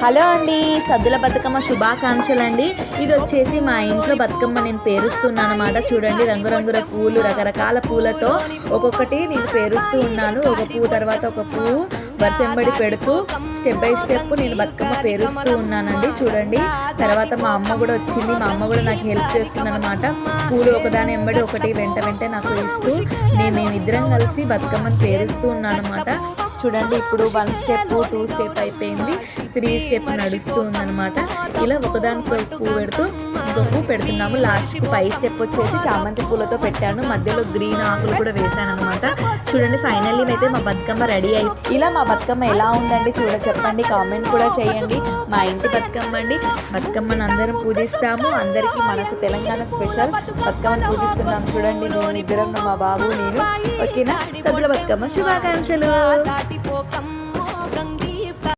Hello అండి, సద్దుల బతుకమ్మ శుభాకాంక్షలు అండి. ఇది వచ్చేసి మా ఇంట్లో బతుకమ్మ నేను పేరుస్తున్నాను అనమాట. చూడండి, రంగురంగుల పూలు, రకరకాల పూలతో ఒక్కొక్కటి నేను పేరుస్తూ ఉన్నాను. ఒక పువ్వు తర్వాత ఒక పువ్వు వరుసెంబడి పెడుతూ స్టెప్ బై స్టెప్ నేను బతుకమ్మ పేరుస్తూ ఉన్నానండి. చూడండి, తర్వాత మా అమ్మ కూడా వచ్చింది. మా అమ్మ కూడా నాకు హెల్ప్ చేస్తుంది అనమాట. పూలు ఒకదాని ఎంబడి ఒకటి వెంట నాకు ఇస్తూ మేమిద్దరం కలిసి బతుకమ్మని పేరుస్తూ ఉన్నాను అనమాట. చూడండి, ఇప్పుడు 1 స్టెప్ 2 స్టెప్ అయిపోయింది, 3 స్టెప్ నడుస్తూ ఉందనమాట. ఇలా ఒకదానికి పువ్వు పెడుతూ ఇంకో పువ్వు పెడుతున్నాము. లాస్ట్కి 5 స్టెప్ వచ్చేసి చామంతి పూలతో పెట్టాను. మధ్యలో గ్రీన్ ఆకులు కూడా వేసాను అనమాట. చూడండి, ఫైనల్లీ అయితే మా బతుకమ్మ రెడీ అయింది. ఇలా మా బతుకమ్మ ఎలా ఉందండి చెప్పండి, కామెంట్ కూడా చేయండి. మా ఇంటి బతుకమ్మ అండి. బతుకమ్మను అందరం పూజిస్తాము. అందరికీ మనకు తెలంగాణ స్పెషల్ బతుకమ్మను పూజిస్తున్నాం. చూడండి, మేము ఇద్దరం, మా బాబు, నేను. ఓకేనా? సద్దుల బతుకమ్మ శుభాకాంక్షలు.